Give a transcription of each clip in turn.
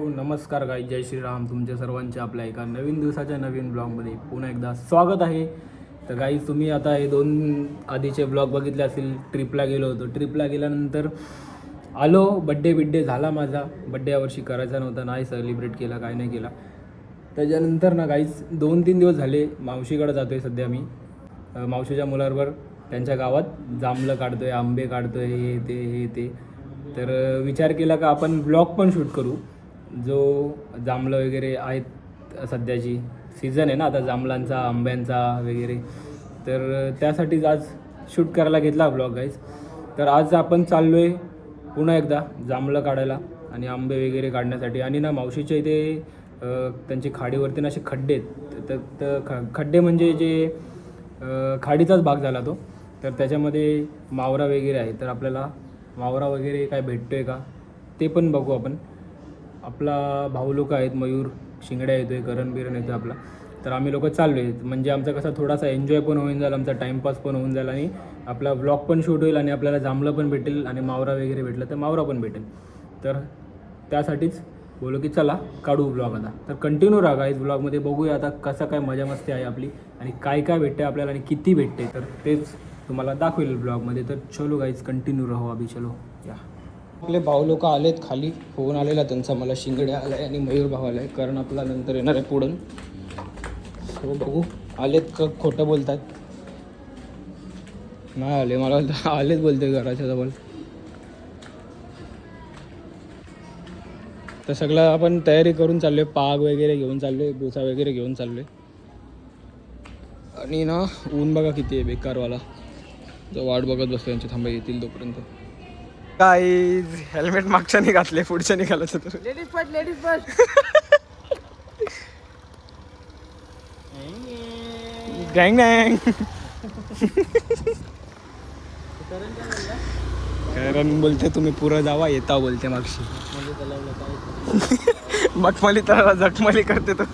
नमस्कार गाई, जय श्रीराम. तुमच्या सर्वांच्या आपल्या एका नवीन दिवसाच्या नवीन ब्लॉगमध्ये पुन्हा एकदा स्वागत आहे. तर गाई, तुम्ही आता हे 2 आधीचे ब्लॉग बघितले असतील. ट्रिपला गेलो होतो. ट्रिपला गेल्यानंतर आलो, बड्डे झाला. माझा बड्डे यावर्षी करायचा नव्हता, नाही सेलिब्रेट केला, काय नाही केला. त्याच्यानंतर ना गाईच 2-3 दिवस झाले मावशीकडे जातो आहे सध्या मी. मावशीच्या मुलाबरोबर त्यांच्या गावात जांभळं काढतो आहे, आंबे काढतो आहे, हे ते. तर विचार केला का आपण ब्लॉग पण शूट करू. जो जांभळं वगैरे आहेत, सध्याची सीझन आहे ना आता जांभळांचा, आंब्यांचा वगैरे. तर त्यासाठीच आज शूट करायला घेतला ब्लॉग गाईज. तर आज आपण चाललो आहे पुन्हा एकदा जांभळं काढायला आणि आंबे वगैरे काढण्यासाठी. आणि ना मावशीच्या इथे त्यांची खाडीवरती ना असे खड्डे आहेत. तर खड्डे म्हणजे जे खाडीचाच भाग झाला तो. तर त्याच्यामध्ये मावरा वगैरे आहे. तर आपल्याला मावरा वगैरे काय भेटतो आहे का ते पण बघू आपण. आपला भाऊ लोक आहेत, मयूर शिंगड्या येतो आहे, करण येतो आपला. तर आम्ही लोक चाललो आहे. म्हणजे आमचा कसा थोडासा एन्जॉय पण होऊन जाईल, आमचा टाईमपास पण होऊन जाईल आणि आपला ब्लॉग पण शूट होईल आणि आपल्याला जांभळं पण भेटेल आणि मावरा वगैरे भेटलं तर मावरा पण भेटेल. तर त्यासाठीच बोलू की चला काढू ब्लॉग आता. तर कंटिन्यू राहा गाईज ब्लॉगमध्ये. बघूया आता कसं काय मजा मस्ती आहे आपली आणि काय काय भेटते आपल्याला आणि किती भेटते. तर तेच तुम्हाला दाखवेल ब्लॉगमध्ये. तर चलो गाईज, कंटिन्यू राहो अभि. चलो या. आपले भाऊ लोक आलेत खाली. फोन आलेला त्यांचा मला, शिंगड्या आला आहे आणि मयूर भाऊ आला आहे. कारण आपला नंतर येणार आहे पुढून. हो बघू आलेत का खोटं बोलतात. नाही आले, मला आलेच बोलते घराच्या जवळ. तर सगळं आपण तयारी करून चाललो आहे. पाग वगैरे घेऊन चाललो आहे, भुसा वगैरे घेऊन चाललो आहे. आणि ना ऊन बघा किती आहे बेकारवाला. जो वाट बघत बसतो यांची, थांबा येतील तोपर्यंत. गाईज हेल्मेट मागच्याने घातले, पुढच्याने घालायचं. तर लेडीज फर्स्ट गँग गँग. कारण बोलते तुम्ही पुरं जावा, येता बोलते मागशी. मखमली तर जखमली करते तो.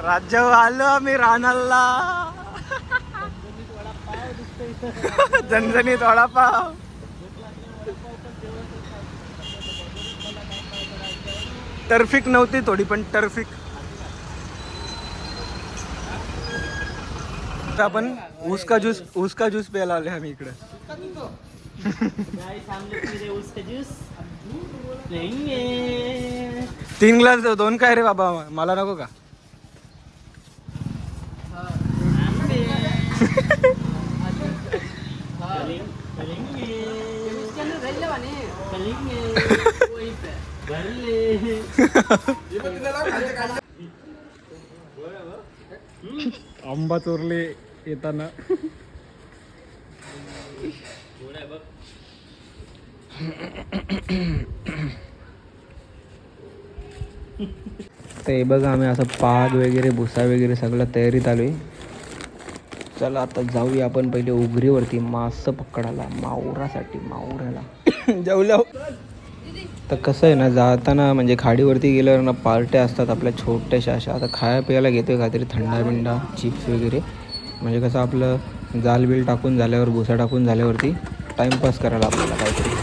राज्य आलो आम्ही रानाला. झणझणीत वडापाव. टर्फिक नव्हती थोडी पण टर्फिक. आपण उसका ज्यूस प्यायला आले आम्ही इकडे. 3 ग्लास 2 काय रे बाबा, मला नको का. आंबा चोरले येताना. ते बघा आम्ही असं पाग वगैरे भुसा वगैरे सगळं तयारीत आलोय. चला आता जाऊया आपण पहिले उघरीवरती मासं पकडायला, मावऱ्याला. जेवल्या. तर कसं आहे ना, जाताना म्हणजे खाडीवरती गेल्यावर ना पार्ट्या असतात आपल्या छोट्याशा अशा. आता खाया प्यायला घेतोय काहीतरी थंडा बिंडा, चिप्स वगैरे. म्हणजे कसं आपलं जाल बिल टाकून झाल्यावर, भुसा टाकून झाल्यावरती टाइमपास करायला आपल्याला काहीतरी.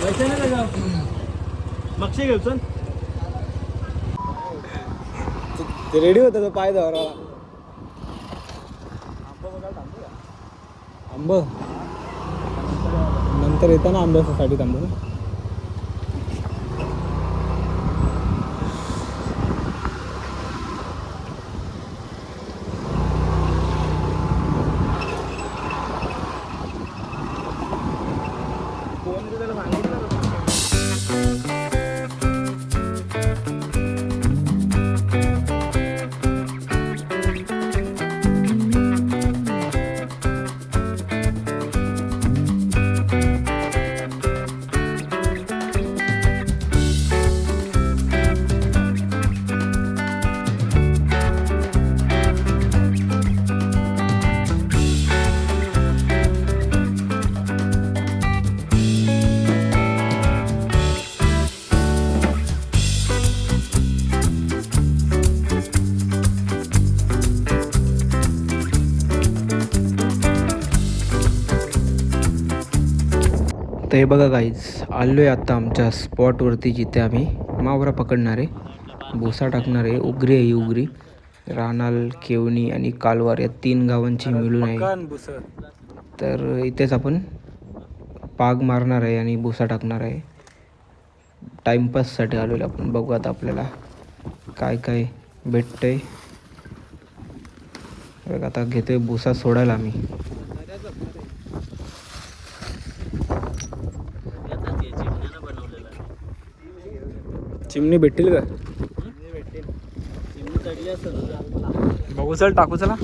रेडी होता तो पाय धरायला. आंब नंतर येताना आंब्यासाठी थांबू ना. तर हे बघा गाईज, आलो आहे आत्ता आमच्या स्पॉटवरती जिथे आम्ही मावरा पकडणार आहे, भुसा टाकणार आहे. उगरी आहे ही उगरी. रानाल, केवणी आणि कालवार या 3 गावांची मिळून आहे. तर इथेच आपण पाग मारणार आहे आणि भुसा टाकणार आहे. टाईमपाससाठी आलेलो आपण. बघू आता आपल्याला काय काय भेटतंय. बघ आता घेतोय भुसा सोडायला आम्ही. चिमणी भेटतील का? बघू चल, टाकू चला.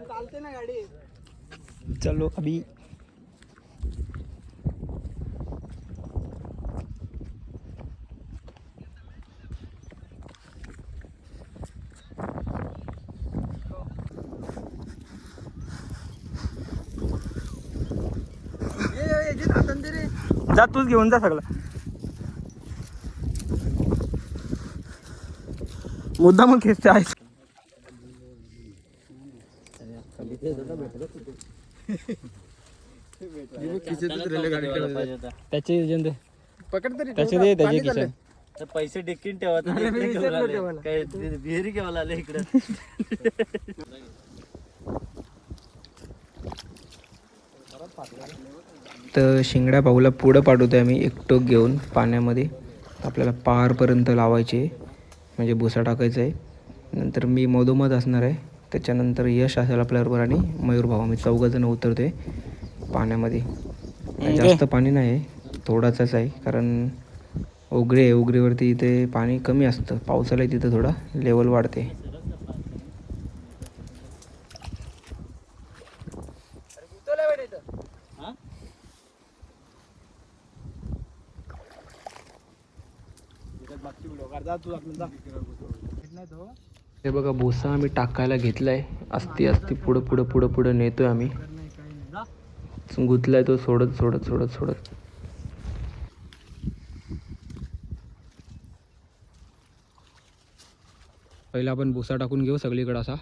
चालते ना गाडी. चलो अभी. जा तूच घेऊन जा सगळं. मुद्दा मग खेचते आहेस. त्याचे एजंट पकड तरी त्याचे दे, त्याचे किशन. पैसे डिक्कीन ठेवा. बिहेरी केव्हा आले इकडे. तर शिंगड्या भाऊला पुढं पाठवतोय आम्ही एक टोक घेऊन पाण्यामध्ये. आपल्याला पारपर्यंत लावायचे, म्हणजे भुसा टाकायचा आहे. नंतर मी मधोमध असणार आहे. त्याच्यानंतर यश असेल आपल्याबरोबर आणि मयूर भाऊ. आम्ही 4 जण उतरतोय पाण्यामध्ये. जास्त पाणी नाही आहे, थोडासाच आहे, कारण उगरी आहे. उगरीवरती इथे पाणी कमी असतं. पावसाला तिथं थोडा लेवल वाढते. हे बघा भुसा आम्ही टाकायला घेतलाय. असती असती पुढं पुढं पुढं पुढं नेतोय आम्ही. गुतलाय तो सोडत सोडत सोडत सोडत. पहिला आपण भुसा टाकून घेऊ सगळीकडे असा.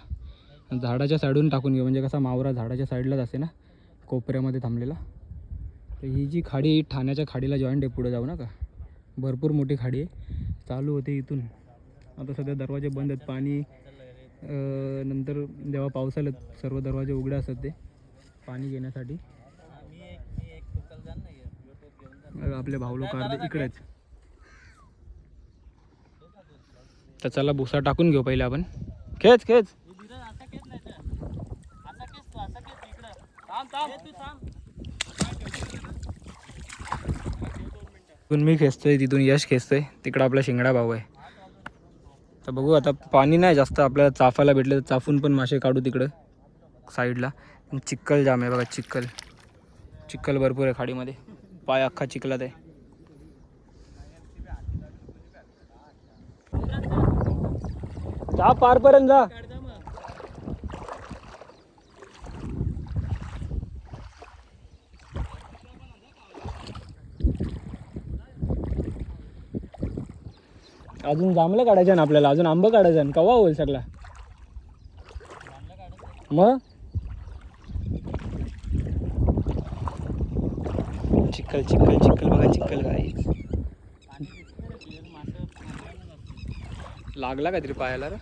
झाडाच्या साईडून टाकून घेऊ, म्हणजे कसा मावरा झाडाच्या साईडलाच असते ना, कोपऱ्यामध्ये थांबलेला. तर ही जी खाडी ठाण्याच्या खाडीला जॉईंट आहे. पुढे जाऊ नका, भरपूर मोठी खाडी आहे. चालू होते इथून. आता सध्या दरवाजे बंद आहेत. पाणी नंतर जेव्हा पाऊस आला सर्व दरवाजे उघडे असतात ते पाणी घेण्यासाठी. आपले भाऊ लोक अर्धे इकडेच. तर चला भुसा टाकून घेऊ पहिले आपण. खेच खेच. मी खेचतोय, तिथून यश खेचतोय, तिकडं आपला शिंगडा भाऊ आहे. तर बघू आता. पाणी नाही जास्त, आपल्याला चाफायला भेटले तर चाफून पण मासे काढू तिकडं साईडला. चिखल जाम आहे बघा, चिखल चिखल भरपूर आहे खाडीमध्ये. पाय अख्खा चिखलात आहे. जा पारपर्यंत जा. अजून जांभळं काढायचं ना आपल्याला, अजून आंबं काढायचं. कवा होईल सगळा मग. चिखल चिखल चिखल बघा, चिखल काय लागला का तरी पायाला रे.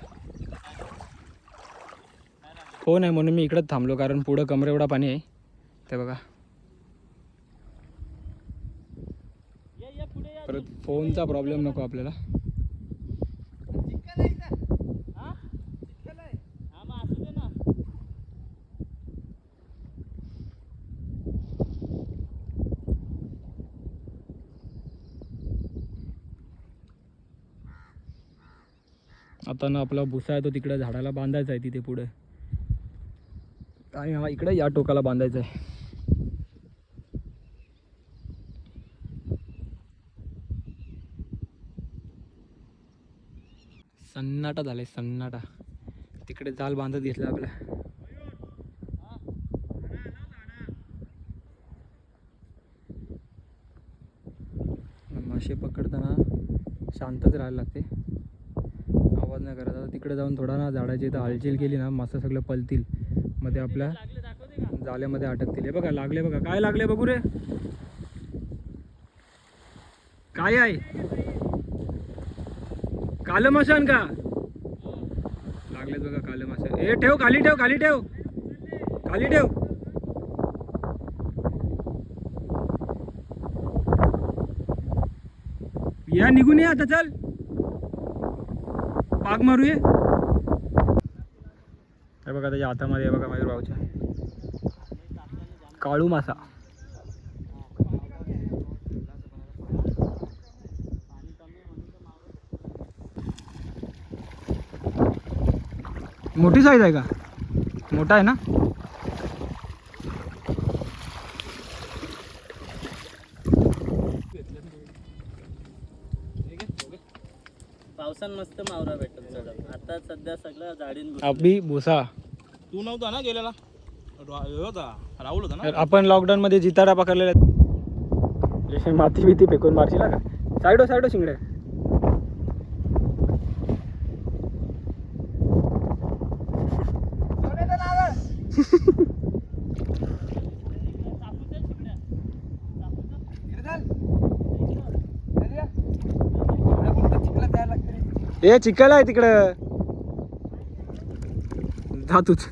फोन आहे म्हणून मी इकडंच थांबलो, कारण पुढं कमरे एवढा पाणी आहे. ते बघा परत फोनचा प्रॉब्लेम नको आपल्याला. आता ना आपला भुसा आहे तो तिकडे झाडाला बांधायचा आहे तिथे पुढे, आणि हा इकडे या टोकाला बांधायचा आहे. सन्नाटा झालाय, सन्नाटा. तिकडे जाल बांधत घेतला आपल्या. मासे पकडताना शांतच राहायला लागते, आवाज नाही करायचा. तिकडे जाऊन थोडा ना झाडाची इथं हालचाल केली ना, मासे सगळं पलतील. मध्ये आपल्या जाल्यामध्ये अटकतील. हे बघा लागले, बघा काय लागले बघू रे, काय आहे, कालं माशान का लागलेत बघा, कालं मासा. ए ठेव खाली, ठेव खाली, ठेव खाली, ठेव. या निघून ये आता, चल पाक मारू ये. हे बघा त्याच्या हातामध्ये, हे बघा मयूर भाऊच्या काळू मासा. मोठी साईज आहे का, मोठा आहे ना. पावसात मस्त मावरा भेटत चढ. आता सध्या सगळं झाडीन अभि भुसा. तू नव्हता ना गेलेला, होता राहुल होता ना. आपण लॉकडाऊन मध्ये जिताडा पकडलेला. माती भीती फेकून मारशील का. साईडो साईडो शिंगडे. ए चिखल आहे तिकडं, जा तूच.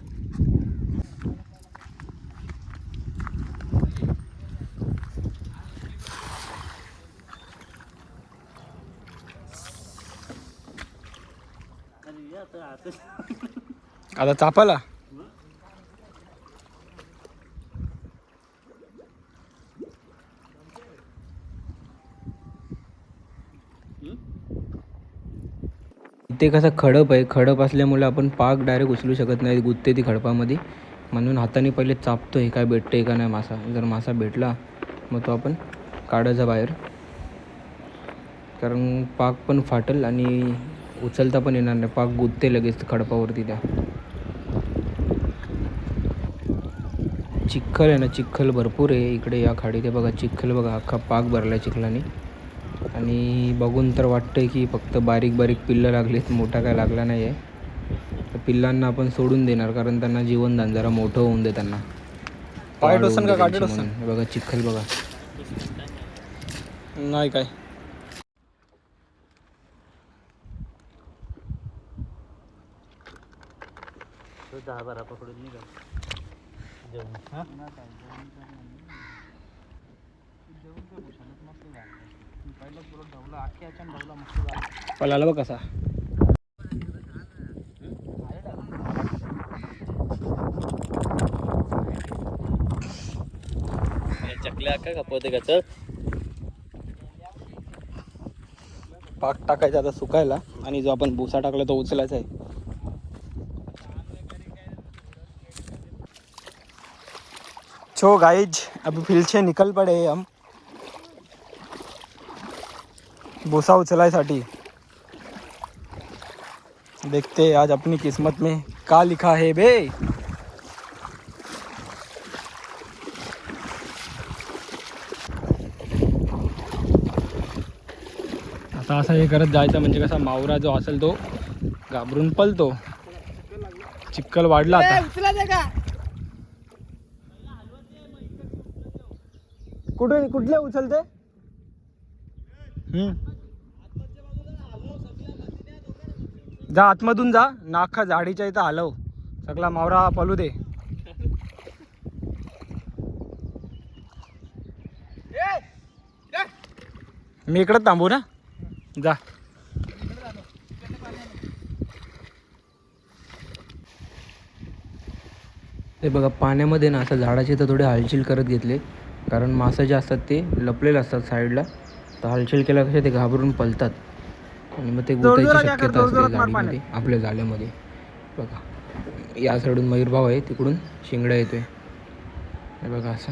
आता चापाला ते कसं खडप आहे, खडप असल्यामुळे आपण पाक डायरेक्ट उचलू शकत नाही, गुत्ते ती खडपामध्ये. म्हणून हाताने पहिले चापतोय काय भेटतंय का नाही मासा. जर मासा भेटला मग तो आपण काढायचा बाहेर, कारण पाक पण फाटल आणि उचलता पण येणार नाही, पाक गुत्ते लगेच खडपावरती. त्या चिखल आहे ना, चिखल भरपूर आहे इकडे या खाडीत. ते बघा चिखल बघा, अख्खा पाक भरला आहे चिखलाने. आणि बघून तर वाटतंय की फक्त बारीक बारीक पिल्लं लागलीत, मोठा काय लागला नाही आहे. तर पिल्लांना आपण सोडून देणार, कारण त्यांना जीवनदान जरा मोठं होऊन दे त्यांना. पाय टोसन का काटे टोसन? म्हणून. हे बघा चिखल बघा, नाही काय. दहा बारा पकडून निघा जेवण. पळाला बघ कसा. चकल्या काय खपवते का चल. पाक टाकायचा आता सुकायला, आणि जो आपण भुसा टाकला तो उचलायचा आहे. छो गाइज अभी फील्ड से निकल पड़े हम भूसा उचलायसाठी. देखते आज अपनी किस्मत में क्या लिखा है बे. आता असं हे करत जायचं, म्हणजे कसा मावरा जो असेल तो घाबरून पळतो. चिखल वाढला आता. कुठले उचलते. जा आतमधून जा, नाखा झाडीच्या इथं हलव, सगळा मावरा पळू दे. मी इकडं थांबू ना, जा. ते बघा पाण्यामध्ये ना असं झाडाचे तर थोडे हालचाल करत घेतले, कारण मासे जे असतात ते लपलेले असतात साईडला. तर हालचाल केल्या कशा ते घाबरून पळतात आणि मग ते गुतायची शक्यता असते झाडीमध्ये, आपल्या जाल्यामध्ये. बघा या साईडून मयूरभाव आहे, तिकडून शिंगडा येतोय. हे बघा असं.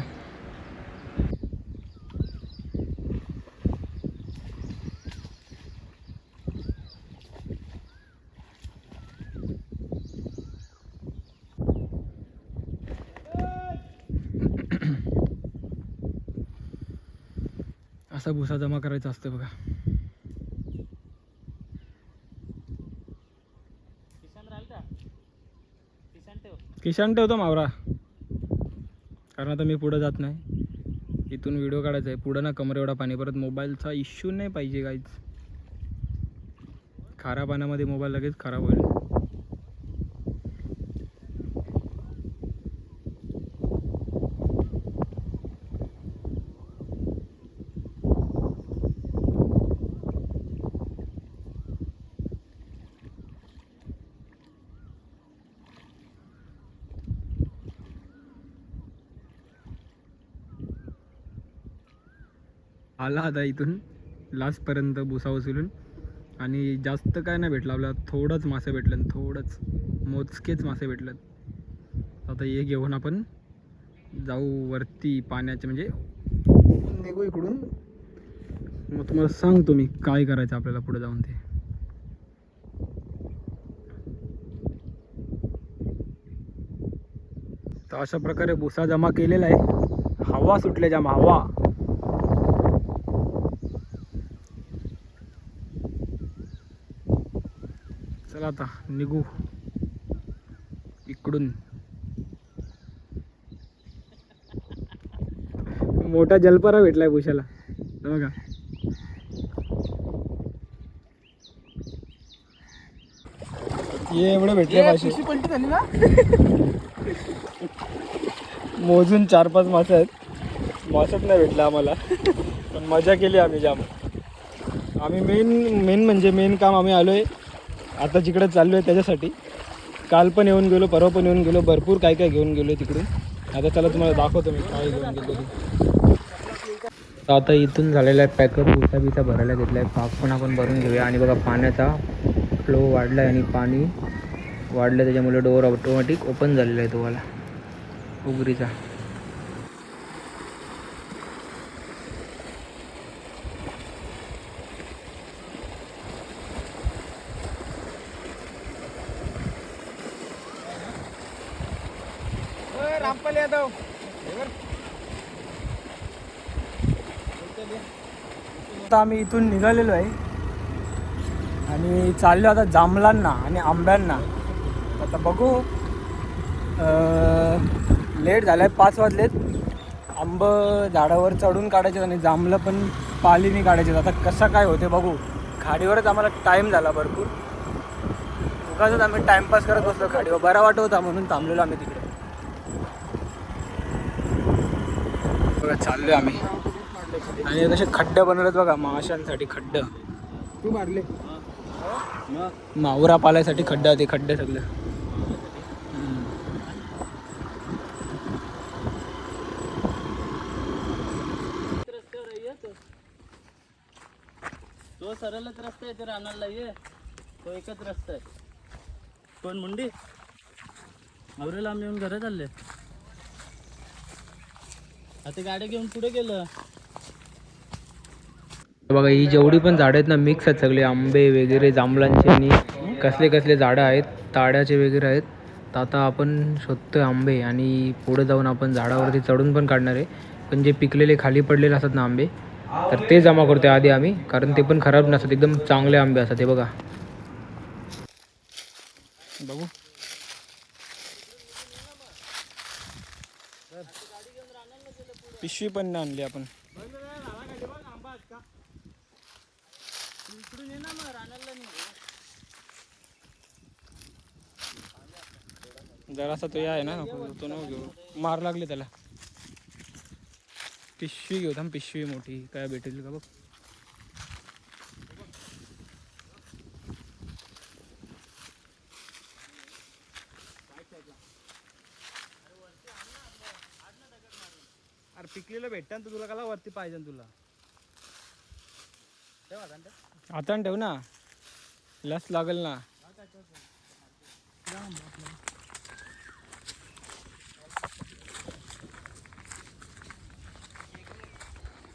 असा भुसा जमा करायचा असतो बघा. किशान ठेवतो मावरा, कारण आता मी पुढं जात नाही. इथून व्हिडिओ काढायचा आहे. पुढं ना कमर एवढा पाणी, परत मोबाईलचा इश्यू नाही पाहिजे काहीच. खाऱ्या पाण्यामध्ये मोबाईल लगेच खराब होईल. आला आता इथून लास्टपर्यंत भुसा उचलून, आणि जास्त काय नाही भेटलं आपल्याला. थोडंच मासे भेटलं, थोडंच मोजकेच मासे भेटलं. आता हे घेऊन आपण जाऊ वरती पाण्याचे, म्हणजे निघू इकडून. मग तुम्हाला सांगतो मी काय करायचं आपल्याला पुढे जाऊन ते. तर अशा प्रकारे भुसा जमा केलेला आहे. हवा सुटले जमा, हवा. चला आता निघू इकडून. मोठा जलपरा भेटलाय भुशाला बघा. हे एवढे भेटले पाहिजे. मोजून 4-5 मासे आहेत. मासच नाही भेटला आम्हाला, पण मजा केली आम्ही जाम. आम्ही मेन काम आम्ही आलो आहे आता जिकडे चाललो आहे त्याच्यासाठी. काल पण येऊन गेलो, परवा पण येऊन गेलो, भरपूर काय काय घेऊन गेलो तिकडून. आता चला तुम्हाला दाखवतो मी काय घेऊन गेलो ते. आता इथून झालेला आहे पॅकअप. भुसा भरायला घेतला आहे. पाक पण आपण भरून घेऊया. आणि बघा पाण्याचा फ्लो वाढला आहे, आणि पाणी वाढलं त्याच्यामुळे डोअर ऑटोमॅटिक ओपन झालेला आहे तुम्हाला उगरीचा. रामपाल यादव आता आम्ही इथून निघालेलो आहे आणि चाललो आता जांभळांना आणि आंब्यांना. आता बघू, लेट झाला आहे, 5 वाजलेत. आंब झाडावर चढून काढायचे आणि जांभळं पण पालीने काढायचे. आता कसं काय होते बघू. खाडीवरच आम्हाला टाईम झाला भरपूर. उगाचच आम्ही टाईमपास करत बसलो खाडीवर. बरा वाटत होता म्हणून थांबलेलो आम्ही तिकडे. बघा चाललोय आम्ही. आणि कसे खड्डे बनवलेत बघा माशांसाठी. खड्डे तू मारले, मावरा पालायसाठी खड्डे होते. खड्डे सगळे तो सरळच रस्ता आहे ते रानाला. ये तो एकच रस्ता आहे. कोण मुंडी आवरेला आम्ही येऊन घरात आले. आता गाड्या घेऊन पुढे गेलं. बघा ही जेवढी पण झाडं आहेत ना मिक्स आहेत सगळे. आंबे वगैरे, जांभळांचे आणि कसले कसले झाडं आहेत, ताड्याचे वगैरे आहेत. तर आता आपण शोधतोय आंबे आणि पुढे जाऊन आपण झाडावरती चढून पण काढणार आहे. पण जे पिकलेले खाली पडलेले असतात ना आंबे, तर ते जमा करतोय आधी आम्ही, कारण ते पण खराब नसतात, एकदम चांगले आंबे असतात. ते बघा बघू. पिशवी पण आणली आपण. जरासा तो आहे ना, तो नको घेऊ, मार लागले त्याला. पिशवी घेऊ थांब, पिशवी मोठी काय भेटेल का बघ. अरे पिकलेलं भेटतं ना तुला, कला वरती पाहिजे तुला. आता ठेव ना, लस लागल ना.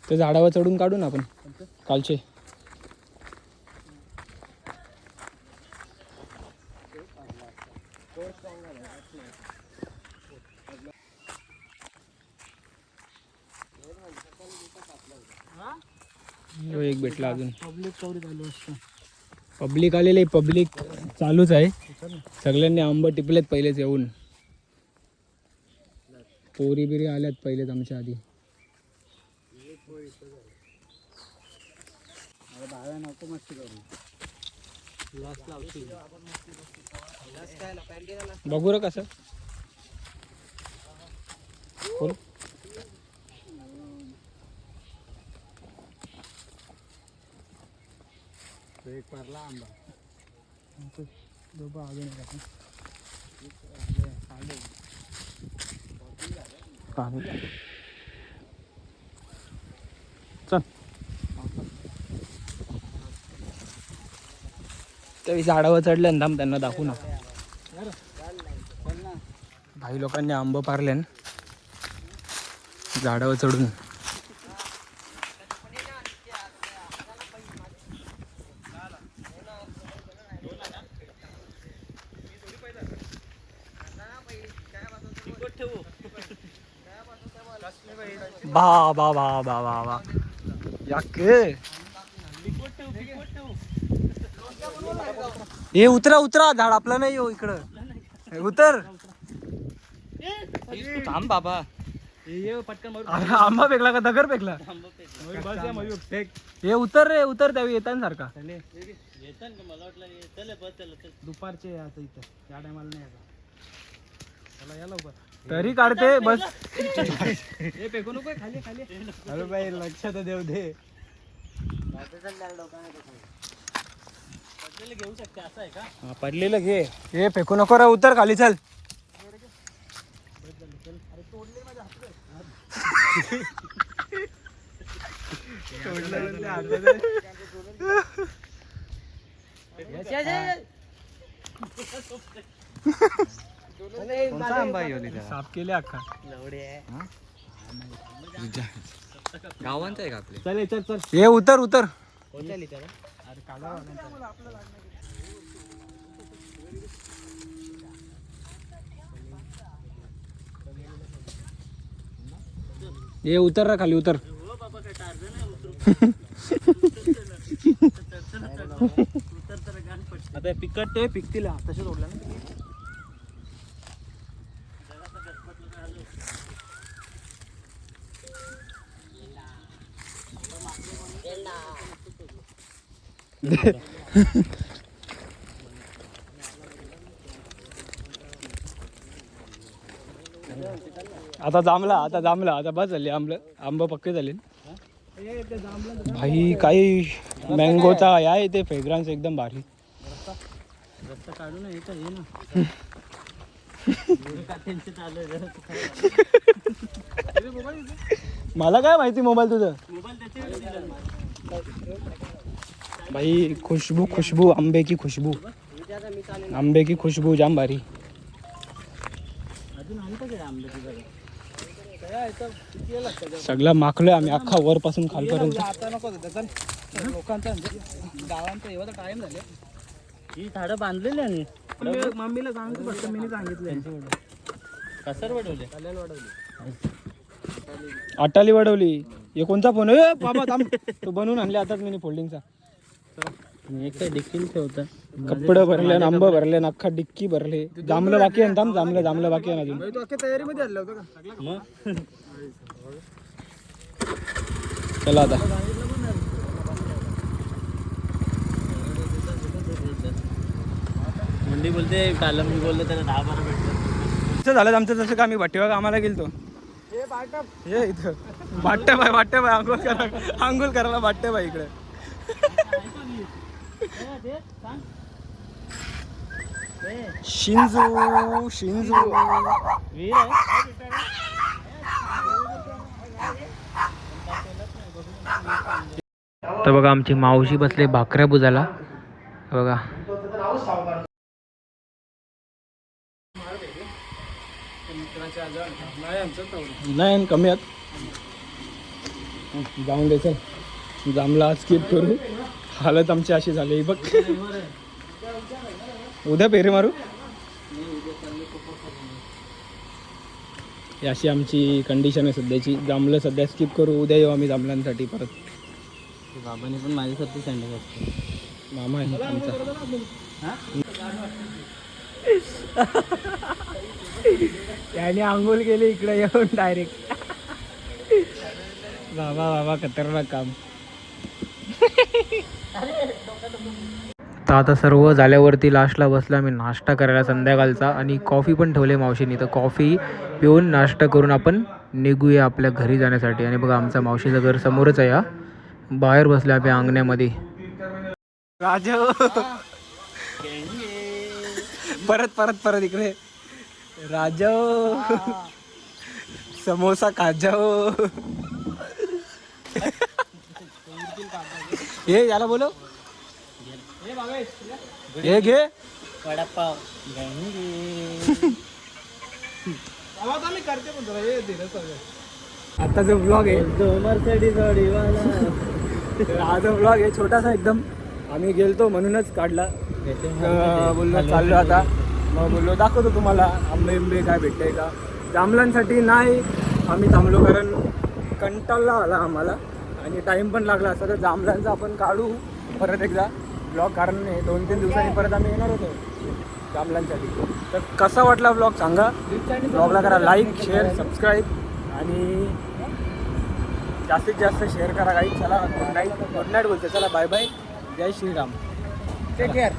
ते झाडावर चढून काढू ना आपण कालचे. एक भेटला अजून. पब्लिक आलेले, पब्लिक चालूच आहे. सगळ्यांनी आंबा टिपलेत पहिलेच येऊन. पोरी बिरी आल्यात पहिलेच आमच्या आधी. बाळा नको मस्ती करू. बघू रे कसं खोल. एक पारला आंबा. चल त्या झाडावर चढले ना, थांब त्यांना दाखवू ना. भाई लोकांनी आंब पारले झाडावर चढून. बा बा बा बा बा बा हे उतरा उतरा, झाड आपलं नाही हो इकडं. उतर थांब बाबा. ये पटकन मारू. अरे आंबा फेकला का दगड फेकला? हे उतर रे उतर, त्यावेळी येतात सारखा. येतात का? मला वाटलं चल बस चल. दुपारचे आता इथं त्या टायमाला नाही आता. चला या लवकर. तरी काढते बस. हे फेकू नको खाली खाली. अरे बाई लक्षात देऊ दे. पडलेलं घेऊ शकते असं आहे का? पडलेलं घे. हे फेकू नको रे, उतर खाली चल. कोणता आंबा साफ केले अख्खा. गावांचा आहे का आपले? चल चल चल. हे उतर उतर. ये उतर रा खाली उतर. हो बाबा काय टार्झन आहे उतरू. उतर तर गाण पडते. आता पिकट ते पिकतील तसे सोडलं ना. आता जांभला आता जांभला आता बस झाली. आंब पक्के झाले भाई. काही मँगोचा आहे ते फ्रेग्रन्स एकदम भारी. रस्ता काढू ना. येतं ये ना. त्यांचे चालू मला काय माहिती मोबाईल तुझं. मोबाईल त्याचे भाई खुशबू खुशबू आंबे की खुशबू. आंबे की खुशबू जाम भारी. अजून आणतं काय आंब्याची? सगळं माखलोय आम्ही अख्खा वरपासून खालपर्यंत. आता नको लोकांचा गावांचा एवढा टाइम झाले. ही झाडं बांधलेली आणि मम्मीला सांगतो फक्त मी सांगितलं. कसर वाढवले. अट्टाली वाढवली. हे कोणता फोन आहे बाबा? थांब. तो बनवून आणले आताच मी फोल्डिंगचा. एक काय डिक्कील ठेवता. कपडे भरले, आंब भरले, अख्खा डिक्की भरले. जांभलं बाकी आहे. थांब जांभलं बाकी आहे अजून. तू अख्ख्या तयारीमध्ये आलं होतं का? मग चला आता. मुंडी बोलते काल मी बोललो त्याला 10-12 भेटलं. झालं आमचं जसं का आम्ही भट्टीवा कामाला गेलतो. हे इथं वाटतं बाय आंघोळ करायला वाटतं बाय इकडे. शिंजू शिंजू तर बघा आमची मावशी बसले भाकऱ्या बुजायला. बघा नाही कमी आहेत. जाऊन दे चल. जांभला स्किप करू. हालत आमची अशी झाली बघ. उद्या पेरे मारू. ही अशी आमची कंडिशन आहे सध्याची. जांभलं सध्या स्किप करू. उद्या येऊ आम्ही जांभळांसाठी परत. बाबांनी पण माझ्यासाठी सँडल असतो. मामा आहे आमचा. त्याने आंघोळ केली इकडे येऊन डायरेक्ट. बाबा बाबा खतरनाक काम. तर आता सर्व झाल्यावरती लास्टला बसला मी नाश्ता करायला संध्याकाळचा आणि कॉफी पण ठेवले मावशीने. तर कॉफी पिऊन नाश्ता करून आपण निघूया आपल्या घरी जाण्यासाठी. आणि बघा आमचं मावशीचं घर समोरच आहे. बाहेर बसले आपल्या अंगण्यामध्ये. राजा परत परत परत इकडे राजा समोसा खाजाओ. हे याला बोलो हे घे वडापाव आता जो ब्लॉग आहे मर्सिडीज गाडीवाला. हा जो ब्लॉग आहे छोटासा एकदम. आम्ही गेलतो म्हणूनच काढला. बोललो चाललो आता. मग बोललो दाखवतो तुम्हाला आंबे काय भेटतंय का. जांभळांसाठी नाही आम्ही थांबलो कारण कंटाळा आला आम्हाला आणि टाईम पण लागला असता. तर जांभळांचा आपण काढू परत एकदा ब्लॉग, कारण 2-3 दिवसांनी परत आम्ही येणार होतो जांभळांसाठी. तर कसा वाटला ब्लॉग सांगा. ब्लॉगला करा लाईक शेअर सबस्क्राईब आणि जास्तीत जास्त शेअर करा काही. चला गुड नाईट बोलतो. चला बाय बाय. जय श्रीराम. Take care.